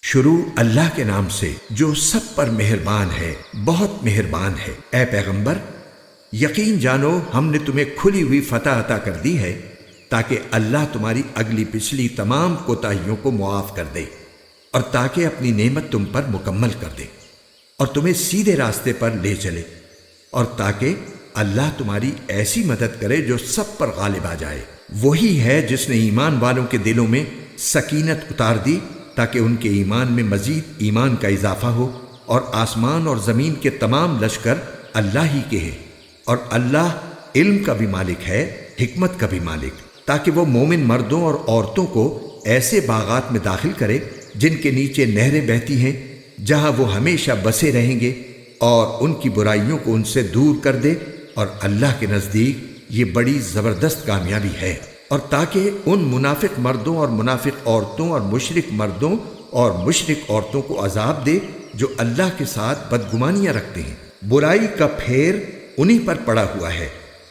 شروع اللہ کے نام سے جو سب پر مہربان ہے، بہت مہربان ہے۔ اے پیغمبر، یقین جانو ہم نے تمہیں کھلی ہوئی فتح عطا کر دی ہے تاکہ اللہ تمہاری اگلی پچھلی تمام کوتاہیوں کو معاف کر دے اور تاکہ اپنی نعمت تم پر مکمل کر دے اور تمہیں سیدھے راستے پر لے چلے، اور تاکہ اللہ تمہاری ایسی مدد کرے جو سب پر غالب آ جائے۔ وہی ہے جس نے ایمان والوں کے دلوں میں سکینت اتار دی تاکہ ان کے ایمان میں مزید ایمان کا اضافہ ہو، اور آسمان اور زمین کے تمام لشکر اللہ ہی کے ہیں، اور اللہ علم کا بھی مالک ہے، حکمت کا بھی مالک، تاکہ وہ مومن مردوں اور عورتوں کو ایسے باغات میں داخل کرے جن کے نیچے نہریں بہتی ہیں، جہاں وہ ہمیشہ بسے رہیں گے، اور ان کی برائیوں کو ان سے دور کر دے، اور اللہ کے نزدیک یہ بڑی زبردست کامیابی ہے۔ اور تاکہ ان منافق مردوں اور منافق عورتوں اور مشرک مردوں اور مشرک عورتوں کو عذاب دے جو اللہ کے ساتھ بدگمانیاں رکھتے ہیں۔ برائی کا پھیر انہی پر پڑا ہوا ہے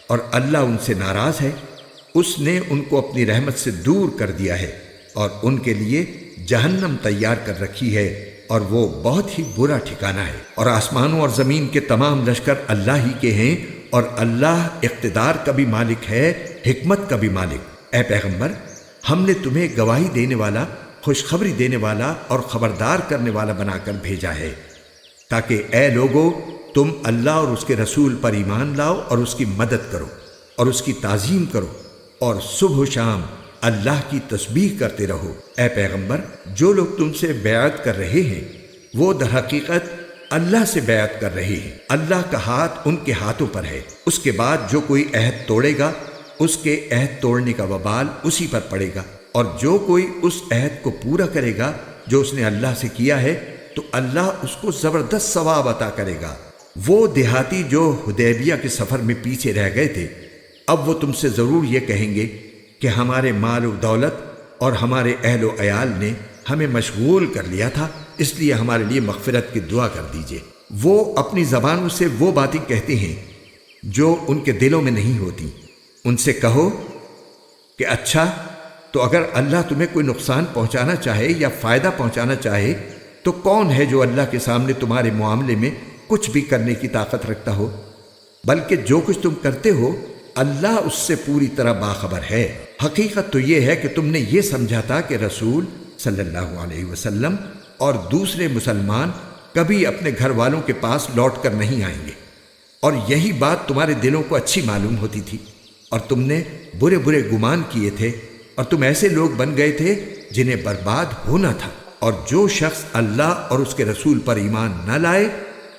اور اللہ ان سے ناراض ہے۔ اس نے ان کو اپنی رحمت سے دور کر دیا ہے اور ان کے لیے جہنم تیار کر رکھی ہے، اور وہ بہت ہی برا ٹھکانہ ہے۔ اور آسمانوں اور زمین کے تمام لشکر اللہ ہی کے ہیں، اور اللہ اقتدار کا بھی مالک ہے، حکمت کا بھی مالک۔ اے پیغمبر، ہم نے تمہیں گواہی دینے والا، خوشخبری دینے والا اور خبردار کرنے والا بنا کر بھیجا ہے تاکہ اے لوگو تم اللہ اور اس کے رسول پر ایمان لاؤ اور اس کی مدد کرو اور اس کی تعظیم کرو، اور صبح و شام اللہ کی تسبیح کرتے رہو۔ اے پیغمبر، جو لوگ تم سے بیعت کر رہے ہیں وہ در حقیقت اللہ سے بیعت کر رہے ہیں۔ اللہ کا ہاتھ ان کے ہاتھوں پر ہے۔ اس کے بعد جو کوئی عہد توڑے گا اس کے عہد توڑنے کا وبال اسی پر پڑے گا، اور جو کوئی اس عہد کو پورا کرے گا جو اس نے اللہ سے کیا ہے تو اللہ اس کو زبردست ثواب عطا کرے گا۔ وہ دیہاتی جو حدیبیہ کے سفر میں پیچھے رہ گئے تھے، اب وہ تم سے ضرور یہ کہیں گے کہ ہمارے مال و دولت اور ہمارے اہل و عیال نے ہمیں مشغول کر لیا تھا، اس لیے ہمارے لیے مغفرت کی دعا کر دیجئے۔ وہ اپنی زبانوں سے وہ باتیں کہتے ہیں جو ان کے دلوں میں نہیں ہوتی۔ ان سے کہو کہ اچھا، تو اگر اللہ تمہیں کوئی نقصان پہنچانا چاہے یا فائدہ پہنچانا چاہے تو کون ہے جو اللہ کے سامنے تمہارے معاملے میں کچھ بھی کرنے کی طاقت رکھتا ہو؟ بلکہ جو کچھ تم کرتے ہو اللہ اس سے پوری طرح باخبر ہے۔ حقیقت تو یہ ہے کہ تم نے یہ سمجھا تھا کہ رسول صلی اللہ علیہ وسلم اور دوسرے مسلمان کبھی اپنے گھر والوں کے پاس لوٹ کر نہیں آئیں گے، اور یہی بات تمہارے دلوں کو اچھی معلوم ہوتی تھی، اور تم نے برے برے گمان کیے تھے، اور تم ایسے لوگ بن گئے تھے جنہیں برباد ہونا تھا۔ اور جو شخص اللہ اور اس کے رسول پر ایمان نہ لائے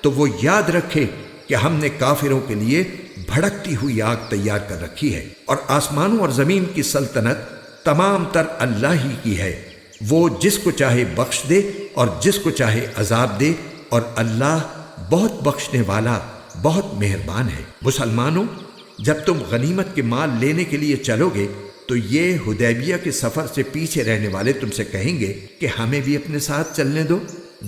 تو وہ یاد رکھے کہ ہم نے کافروں کے لیے بھڑکتی ہوئی آگ تیار کر رکھی ہے، اور آسمانوں اور زمین کی سلطنت تمام تر اللہ ہی کی ہے۔ وہ جس کو چاہے بخش دے اور جس کو چاہے عذاب دے، اور اللہ بہت بخشنے والا، بہت مہربان ہے۔ مسلمانوں، جب تم غنیمت کے مال لینے کے لیے چلو گے تو یہ حدیبیہ کے سفر سے پیچھے رہنے والے تم سے کہیں گے کہ ہمیں بھی اپنے ساتھ چلنے دو۔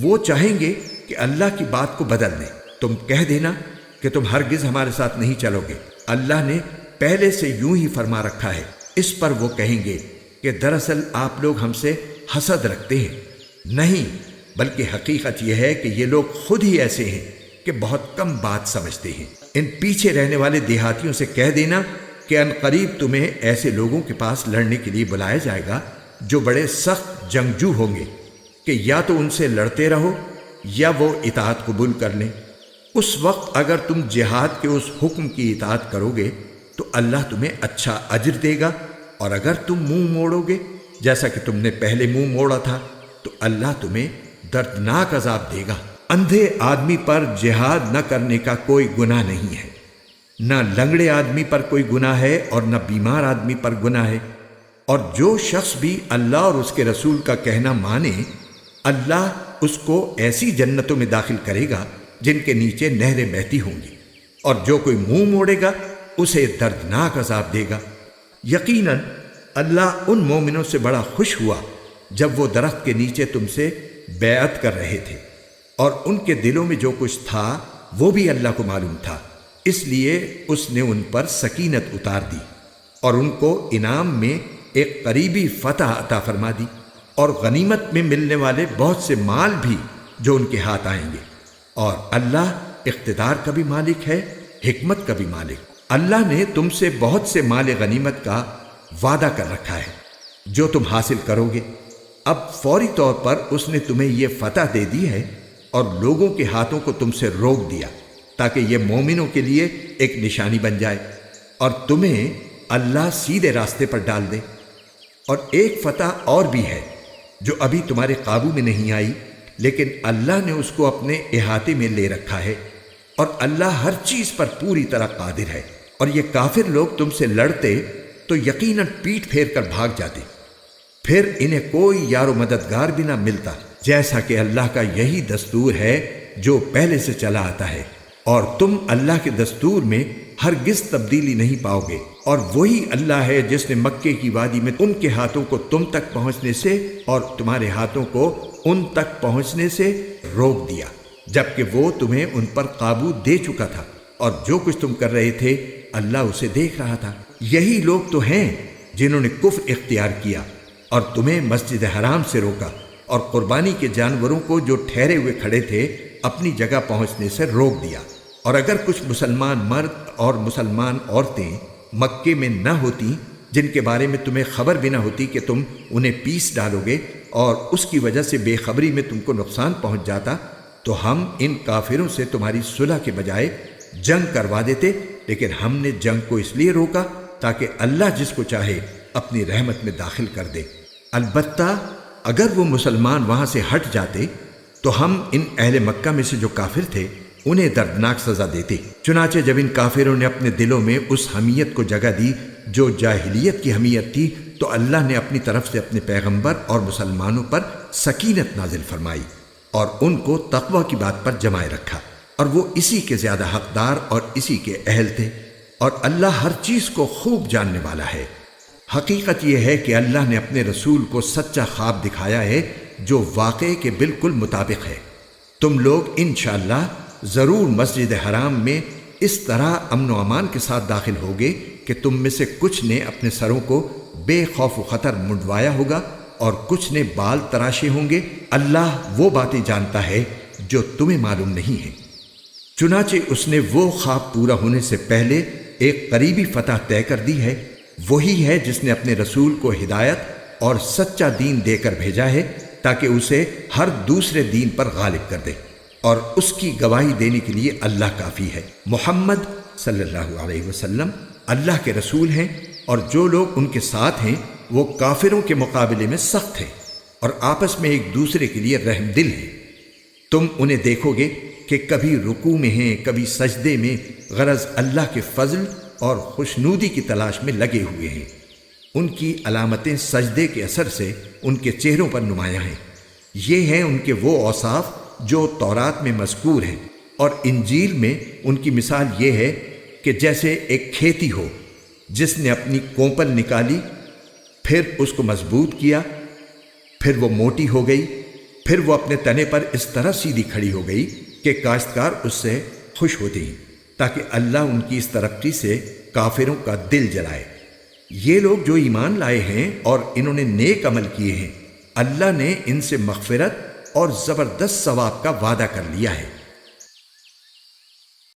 وہ چاہیں گے کہ اللہ کی بات کو بدل دیں۔ تم کہہ دینا کہ تم ہرگز ہمارے ساتھ نہیں چلو گے، اللہ نے پہلے سے یوں ہی فرما رکھا ہے۔ اس پر وہ کہیں گے کہ دراصل آپ لوگ ہم سے حسد رکھتے ہیں۔ نہیں، بلکہ حقیقت یہ ہے کہ یہ لوگ خود ہی ایسے ہیں کہ بہت کم بات سمجھتے ہیں۔ ان پیچھے رہنے والے دیہاتیوں سے کہہ دینا کہ ان قریب تمہیں ایسے لوگوں کے پاس لڑنے کے لیے بلایا جائے گا جو بڑے سخت جنگجو ہوں گے کہ یا تو ان سے لڑتے رہو یا وہ اطاعت قبول کر لیں۔ اس وقت اگر تم جہاد کے اس حکم کی اطاعت کرو گے تو اللہ تمہیں اچھا اجر دے گا، اور اگر تم منہ موڑو گے جیسا کہ تم نے پہلے منہ موڑا تھا تو اللہ تمہیں دردناک عذاب دے گا۔ اندھے آدمی پر جہاد نہ کرنے کا کوئی گناہ نہیں ہے، نہ لنگڑے آدمی پر کوئی گناہ ہے اور نہ بیمار آدمی پر گناہ ہے، اور جو شخص بھی اللہ اور اس کے رسول کا کہنا مانے اللہ اس کو ایسی جنتوں میں داخل کرے گا جن کے نیچے نہریں بہتی ہوں گی، اور جو کوئی منہ موڑے گا اسے دردناک عذاب دے گا۔ یقیناً اللہ ان مومنوں سے بڑا خوش ہوا جب وہ درخت کے نیچے تم سے بیعت کر رہے تھے، اور ان کے دلوں میں جو کچھ تھا وہ بھی اللہ کو معلوم تھا، اس لیے اس نے ان پر سکینت اتار دی اور ان کو انعام میں ایک قریبی فتح عطا فرما دی۔ اور غنیمت میں ملنے والے بہت سے مال بھی جو ان کے ہاتھ آئیں گے۔ اور اللہ اقتدار کا بھی مالک ہے، حکمت کا بھی مالک۔ اللہ نے تم سے بہت سے مال غنیمت کا وعدہ کر رکھا ہے جو تم حاصل کرو گے۔ اب فوری طور پر اس نے تمہیں یہ فتح دے دی ہے اور لوگوں کے ہاتھوں کو تم سے روک دیا تاکہ یہ مومنوں کے لیے ایک نشانی بن جائے اور تمہیں اللہ سیدھے راستے پر ڈال دے۔ اور ایک فتح اور بھی ہے جو ابھی تمہارے قابو میں نہیں آئی، لیکن اللہ نے اس کو اپنے احاطے میں لے رکھا ہے، اور اللہ ہر چیز پر پوری طرح قادر ہے۔ اور یہ کافر لوگ تم سے لڑتے تو یقیناً پیٹ پھیر کر بھاگ جاتے، پھر انہیں کوئی یار و مددگار بھی نہ ملتا، جیسا کہ اللہ کا یہی دستور ہے جو پہلے سے چلا آتا ہے، اور تم اللہ کے دستور میں ہرگز تبدیلی نہیں پاؤ گے۔ اور وہی اللہ ہے جس نے مکے کی وادی میں ان کے ہاتھوں کو تم تک پہنچنے سے اور تمہارے ہاتھوں کو ان تک پہنچنے سے روک دیا، جبکہ وہ تمہیں ان پر قابو دے چکا تھا، اور جو کچھ تم کر رہے تھے اللہ اسے دیکھ رہا تھا۔ یہی لوگ تو ہیں جنہوں نے کفر اختیار کیا اور تمہیں مسجد حرام سے روکا، اور قربانی کے جانوروں کو جو ٹھہرے ہوئے کھڑے تھے اپنی جگہ پہنچنے سے روک دیا۔ اور اگر کچھ مسلمان مرد اور مسلمان عورتیں مکے میں نہ ہوتی جن کے بارے میں تمہیں خبر بھی نہ ہوتی کہ تم انہیں پیس ڈالو گے اور اس کی وجہ سے بے خبری میں تم کو نقصان پہنچ جاتا، تو ہم ان کافروں سے تمہاری صلح کے بجائے جنگ کروا دیتے، لیکن ہم نے جنگ کو اس لیے روکا تاکہ اللہ جس کو چاہے اپنی رحمت میں داخل کر دے۔ البتہ اگر وہ مسلمان وہاں سے ہٹ جاتے تو ہم ان اہل مکہ میں سے جو کافر تھے انہیں دردناک سزا دیتے۔ چنانچہ جب ان کافروں نے اپنے دلوں میں اس حمیت کو جگہ دی جو جاہلیت کی حمیت تھی، تو اللہ نے اپنی طرف سے اپنے پیغمبر اور مسلمانوں پر سکینت نازل فرمائی اور ان کو تقوی کی بات پر جمائے رکھا، اور وہ اسی کے زیادہ حقدار اور اسی کے اہل تھے، اور اللہ ہر چیز کو خوب جاننے والا ہے۔ حقیقت یہ ہے کہ اللہ نے اپنے رسول کو سچا خواب دکھایا ہے جو واقعے کے بالکل مطابق ہے۔ تم لوگ انشاءاللہ ضرور مسجد حرام میں اس طرح امن و امان کے ساتھ داخل ہوگے کہ تم میں سے کچھ نے اپنے سروں کو بے خوف و خطر منڈوایا ہوگا اور کچھ نے بال تراشے ہوں گے۔ اللہ وہ باتیں جانتا ہے جو تمہیں معلوم نہیں ہیں۔ چنانچہ اس نے وہ خواب پورا ہونے سے پہلے ایک قریبی فتح طے کر دی ہے۔ وہی ہے جس نے اپنے رسول کو ہدایت اور سچا دین دے کر بھیجا ہے تاکہ اسے ہر دوسرے دین پر غالب کر دے، اور اس کی گواہی دینے کے لیے اللہ کافی ہے۔ محمد صلی اللہ علیہ وسلم اللہ کے رسول ہیں، اور جو لوگ ان کے ساتھ ہیں وہ کافروں کے مقابلے میں سخت ہیں اور آپس میں ایک دوسرے کے لیے رحم دل ہیں۔ تم انہیں دیکھو گے کہ کبھی رکوع میں ہیں، کبھی سجدے میں، غرض اللہ کے فضل اور خوشنودی کی تلاش میں لگے ہوئے ہیں۔ ان کی علامتیں سجدے کے اثر سے ان کے چہروں پر نمایاں ہیں۔ یہ ہیں ان کے وہ اوصاف جو تورات میں مذکور ہیں، اور انجیل میں ان کی مثال یہ ہے کہ جیسے ایک کھیتی ہو جس نے اپنی کوپل نکالی، پھر اس کو مضبوط کیا، پھر وہ موٹی ہو گئی، پھر وہ اپنے تنے پر اس طرح سیدھی کھڑی ہو گئی کہ کاشتکار اس سے خوش ہوتے ہیں، تاکہ اللہ ان کی اس ترقی سے کافروں کا دل جلائے۔ یہ لوگ جو ایمان لائے ہیں اور انہوں نے نیک عمل کیے ہیں، اللہ نے ان سے مغفرت اور زبردست ثواب کا وعدہ کر لیا ہے۔